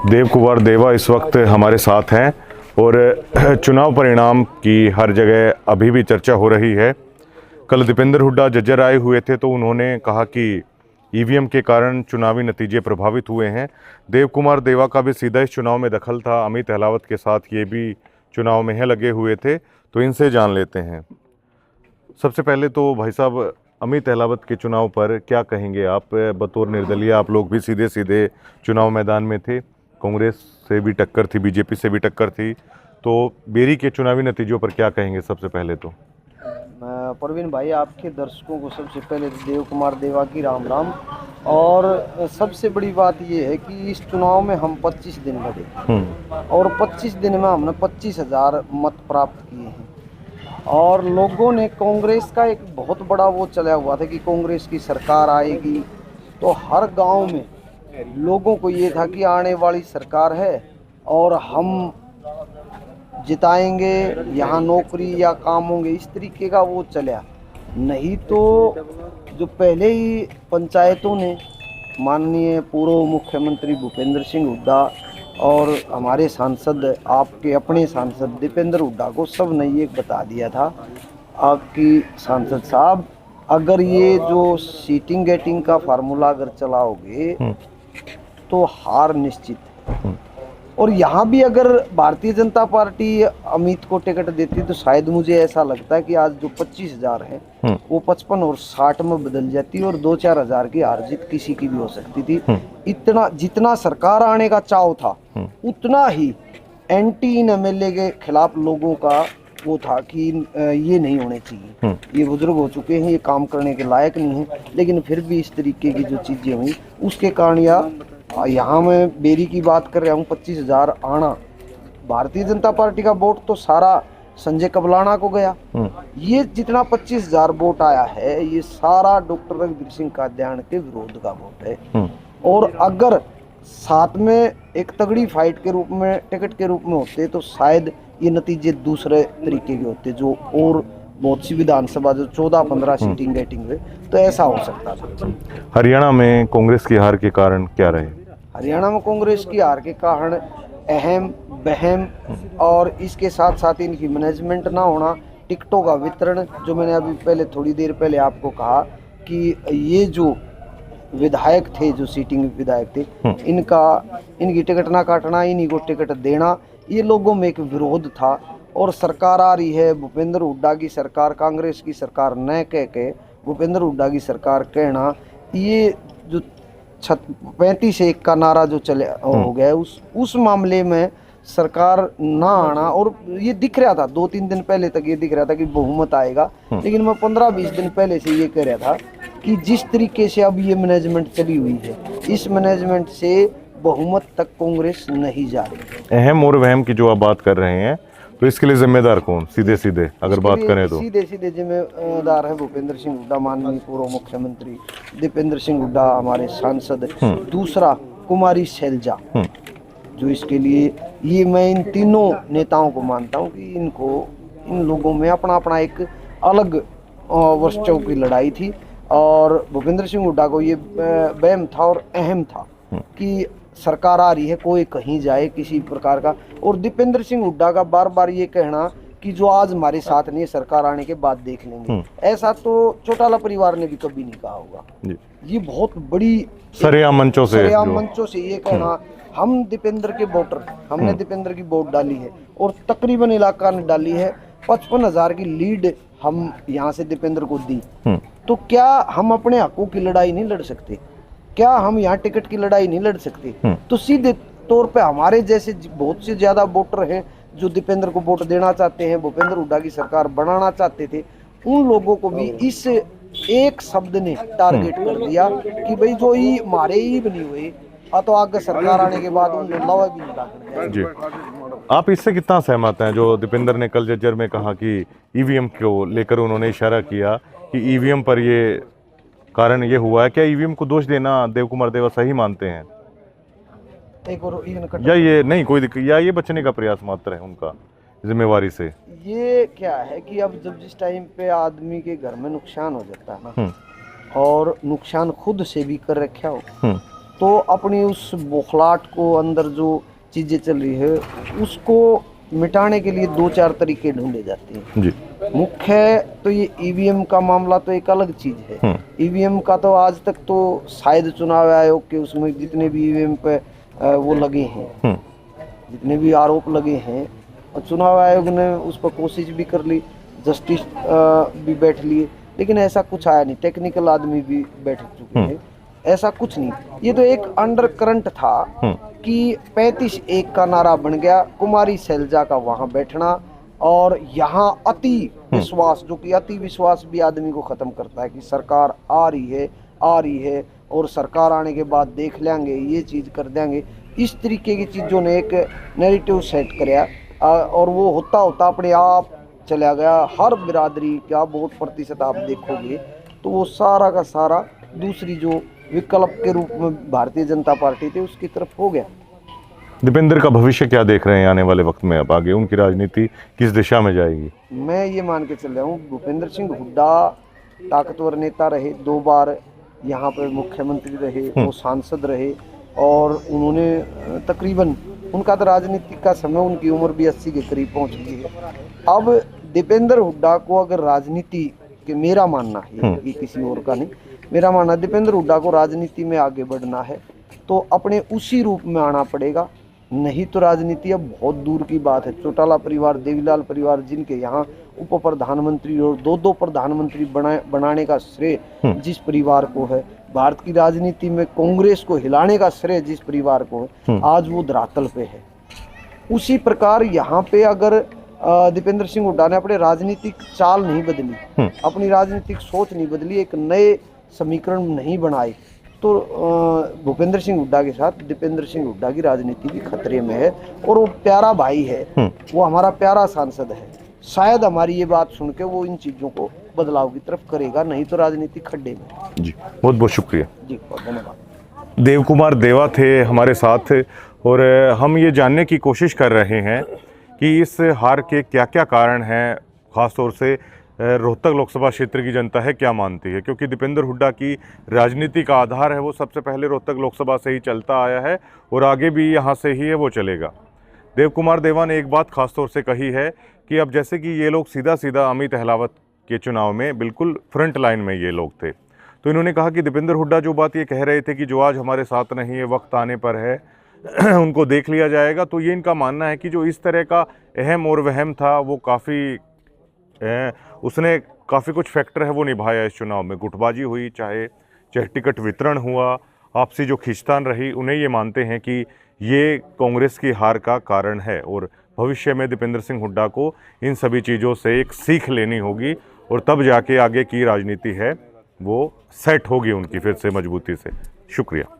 देव कुमार देवा इस वक्त हमारे साथ हैं और चुनाव परिणाम की हर जगह अभी भी चर्चा हो रही है। कल दीपेंद्र हुड्डा जज्जर आए हुए थे तो उन्होंने कहा कि ईवीएम के कारण चुनावी नतीजे प्रभावित हुए हैं। देव कुमार देवा का भी सीधा इस चुनाव में दखल था। अमित अहलावत के साथ ये भी चुनाव में लगे हुए थे, तो इनसे जान लेते हैं। सबसे पहले तो भाई साहब, अमित अहलावत के चुनाव पर क्या कहेंगे आप? बतौर निर्दलीय आप लोग भी सीधे सीधे चुनाव मैदान में थे, कांग्रेस से भी टक्कर थी, बीजेपी से भी टक्कर थी, तो बेरी के चुनावी नतीजों पर क्या कहेंगे? सबसे पहले तो परवीन भाई, आपके दर्शकों को सबसे पहले देव कुमार देवा की राम राम। और सबसे बड़ी बात यह है कि इस चुनाव में हम 25 दिन लड़े और 25 दिन में हमने 25,000 मत प्राप्त किए हैं। और लोगों ने कांग्रेस का एक बहुत बड़ा वो चला हुआ था कि कांग्रेस की सरकार आएगी, तो हर गांव में लोगों को ये था कि आने वाली सरकार है और हम जिताएंगे, यहाँ नौकरी या काम होंगे, इस तरीके का वो चला। नहीं तो जो पहले ही पंचायतों ने माननीय पूर्व मुख्यमंत्री भूपेंद्र सिंह हुड्डा और हमारे सांसद, आपके अपने सांसद दीपेंद्र हुड्डा को सब ने ये बता दिया था, आपकी सांसद साहब, अगर ये जो सीटिंग गेटिंग का फार्मूला अगर चलाओगे तो हार निश्चित है। और यहाँ भी अगर भारतीय जनता पार्टी अमित को टिकट देती तो शायद मुझे ऐसा लगता है कि आज जो 25,000 है वो 55 और 60 में बदल जाती और 2-4 हजार की हार जीत किसी की भी हो सकती थी। इतना जितना सरकार आने का चाव था उतना ही एंटी इन एमएलए के खिलाफ लोगों का वो था कि ये नहीं होने चाहिए, ये बुजुर्ग हो चुके हैं, ये काम करने के लायक नहीं है। लेकिन फिर भी इस तरीके की जो चीजें हुई उसके कारण यहाँ मैं बेरी की बात कर रहा हूँ, 25,000 आना। भारतीय जनता पार्टी का वोट तो सारा संजय कबलाना को गया। ये जितना 25,000 वोट आया है ये सारा डॉक्टर रघुवीर सिंह कात्यायन के विरोध का वोट है। और अगर साथ में एक तगड़ी फाइट के रूप में, टिकट के रूप में होते तो शायद ये नतीजे दूसरे तरीके के होते, जो और बहुत सी विधानसभा जो 14-15 सीटिंग गेटिंग हुए तो ऐसा हो सकता था। हरियाणा में कांग्रेस की हार के कारण क्या रहे? हरियाणा में कांग्रेस की हार के कारण अहम बहम और इसके साथ साथ इनकी मैनेजमेंट ना होना, टिकटों का वितरण, जो मैंने अभी पहले थोड़ी देर पहले आपको कहा कि ये जो विधायक थे, जो सीटिंग विधायक थे, इनकी टिकट ना काटना, इन्हीं को टिकट देना, ये लोगों में एक विरोध था। और सरकार आ रही है, भूपेंद्र हुड्डा की सरकार, कांग्रेस की सरकार न कह के भूपेंद्र हुड्डा की सरकार कहना, ये जो 35-1 का नारा जो चले हो गया उस मामले में सरकार ना आना। और ये दिख रहा था 2-3 दिन पहले तक, ये दिख रहा था कि बहुमत आएगा, लेकिन मैं 15-20 दिन पहले से ये कह रहा था कि जिस तरीके से अब ये मैनेजमेंट चली हुई है, इस मैनेजमेंट से बहुमत तक कांग्रेस नहीं जा रही। अहम और वहम की जो आप बात कर रहे हैं, तो इसके लिए जिम्मेदार कौन? सीधे सीधे अगर बात करें तो सीधे सीधे जिम्मेदार है भूपेंद्र सिंह हुड्डा, माननीय पूर्व मुख्यमंत्री दीपेंद्र सिंह हुड्डा, हमारे सांसद। दूसरा कुमारी शैलजा, जो इसके लिए, ये मैं इन तीनों नेताओं को मानता हूँ कि इन लोगों में अपना अपना एक अलग वर्चस्व की लड़ाई थी। और भूपेंद्र सिंह हुड्डा को ये वहम था और अहम था कि सरकार आ रही है, कोई कहीं जाए किसी प्रकार का। और दीपेंद्र सिंह हुड्डा का बार बार ये कहना कि जो आज हमारे साथ नहीं, सरकार आने के बाद देख लेंगे, ऐसा तो चौटाला परिवार ने भी कभी नहीं कहा होगा। ये बहुत बड़ी सरेआम मंचों से ये कहना, हम दीपेंद्र के वोटर, हमने दीपेंद्र की वोट डाली है और तकरीबन इलाका ने डाली है, 55,000 की लीड हम यहाँ से दीपेंद्र को दी, तो क्या हम अपने हकों की लड़ाई नहीं लड़ सकते? क्या हम यहाँ टिकट की लड़ाई नहीं लड़ सकते? तो सीधे तौर पे हमारे जैसे बहुत से ज्यादा वोटर हैं जो दीपेंद्र को वोट देना चाहते हैं, भूपेंद्र हुड्डा की सरकार बनाना चाहते थे, उन लोगों को भी इस एक शब्द ने टारगेट कर दिया कि भाई जो ही मारे ही बनी हुए, तो आगे सरकार आने के बाद उन लवा भी नहीं जी। आप इससे कितना सहमत हैं जो दीपेंद्र ने कल जज्जर में कहा कि ईवीएम को लेकर उन्होंने इशारा किया कि ईवीएम पर ये कारण ये हुआ है? क्या ईवीएम को दोष देना देव कुमार देवा सही मानते हैं? एक और या ये नहीं कोई दिक्कत, या ये बचने का प्रयास मात्र है उनका जिम्मेवारी से? ये क्या है कि अब जब जिस टाइम पे आदमी के घर में नुकसान हो जाता है ना, और नुकसान खुद से भी कर रखा हो, तो अपनी उस बौखलाहट को, अंदर जो चीज़ें चल रही है उसको मिटाने के लिए 2-4 तरीके ढूंढे जाते हैं जी। मुख्य तो ये ईवीएम का मामला तो एक अलग चीज़ है। ईवीएम का तो आज तक तो शायद चुनाव आयोग के उसमें जितने भी ईवीएम पे वो लगे हैं, जितने भी आरोप लगे हैं, और चुनाव आयोग ने उस पर कोशिश भी कर ली, जस्टिस भी बैठ लिए, लेकिन ऐसा कुछ आया नहीं। टेक्निकल आदमी भी बैठ चुके हैं, ऐसा कुछ नहीं। ये तो एक अंडर करंट था कि 35-1 का नारा बन गया, कुमारी शैलजा का वहाँ बैठना, और यहाँ अति विश्वास, जो कि अति विश्वास भी आदमी को ख़त्म करता है कि सरकार आ रही है और सरकार आने के बाद देख लेंगे, ये चीज़ कर देंगे। इस तरीके की चीज़ों ने एक नैरेटिव सेट कराया, और वो होता होता अपने आप चला गया। हर बिरादरी का बहुत प्रतिशत आप देखोगे तो वो सारा का सारा दूसरी जो विकल्प के रूप में भारतीय जनता पार्टी थी उसकी तरफ हो गया। दीपेंद्र का भविष्य क्या देख रहे हैं आने वाले वक्त में? अब आगे उनकी राजनीति किस दिशा में जाएगी? मैं ये मान के चल रहा हूँ, भूपेंद्र सिंह हुड्डा ताकतवर नेता रहे, 2 बार यहाँ पर मुख्यमंत्री रहे, वो सांसद रहे, और उन्होंने तकरीबन, उनका तो राजनीति का समय, उनकी उम्र भी 80 के करीब पहुँच गई है। अब दीपेंद्र हुड्डा को अगर राजनीति के, मेरा मानना है, ये किसी और का नहीं, मेरा मानना, दीपेंद्र हुड्डा को राजनीति में आगे बढ़ना है तो अपने उसी रूप में आना पड़ेगा, नहीं तो राजनीति अब बहुत दूर की बात है। चौटाला परिवार, देवीलाल परिवार, जिनके यहाँ उप प्रधानमंत्री और 2-2 प्रधानमंत्री बनाने का श्रेय जिस परिवार को है, भारत की राजनीति में कांग्रेस को हिलाने का श्रेय जिस परिवार को है, आज वो धरातल पे है। उसी प्रकार यहाँ पे अगर दीपेंद्र सिंह हुड्डा ने अपने राजनीतिक चाल नहीं बदली, अपनी राजनीतिक सोच नहीं बदली, एक नए समीकरण नहीं बनाए, तो भूपेंद्र सिंह हुड्डा के साथ दीपेंद्र सिंह हुड्डा की राजनीति भी खतरे में है। और वो प्यारा भाई है, वो हमारा प्यारा सांसद है, शायद हमारी ये बात सुन के वो इन चीज़ों को बदलाव की तरफ करेगा, नहीं तो राजनीति खड्डे में। जी बहुत बहुत शुक्रिया जी, बहुत धन्यवाद। देव कुमार देवा थे हमारे साथ, और हम ये जानने की कोशिश कर रहे हैं कि इस हार के क्या क्या कारण हैं, ख़ासतौर से रोहतक लोकसभा क्षेत्र की जनता है क्या मानती है, क्योंकि दीपेंद्र हुड्डा की राजनीति का आधार है वो सबसे पहले रोहतक लोकसभा से ही चलता आया है और आगे भी यहाँ से ही है वो चलेगा। देव कुमार देवा ने एक बात खासतौर से कही है कि अब जैसे कि ये लोग सीधा सीधा अमित अहलावत के चुनाव में बिल्कुल फ्रंट लाइन में ये लोग थे, तो इन्होंने कहा कि दीपेंद्र हुड्डा जो बात ये कह रहे थे कि जो आज हमारे साथ नहीं है, वक्त आने पर है उनको देख लिया जाएगा, तो ये इनका मानना है कि जो इस तरह का अहम और वहम था वो काफ़ी उसने काफ़ी कुछ फैक्टर है वो निभाया इस चुनाव में। गुटबाजी हुई, चाहे टिकट वितरण हुआ, आपसी जो खींचतान रही, उन्हें ये मानते हैं कि ये कांग्रेस की हार का कारण है, और भविष्य में दीपेंद्र सिंह हुड्डा को इन सभी चीज़ों से एक सीख लेनी होगी और तब जाके आगे की राजनीति है वो सेट होगी उनकी फिर से मजबूती से। शुक्रिया।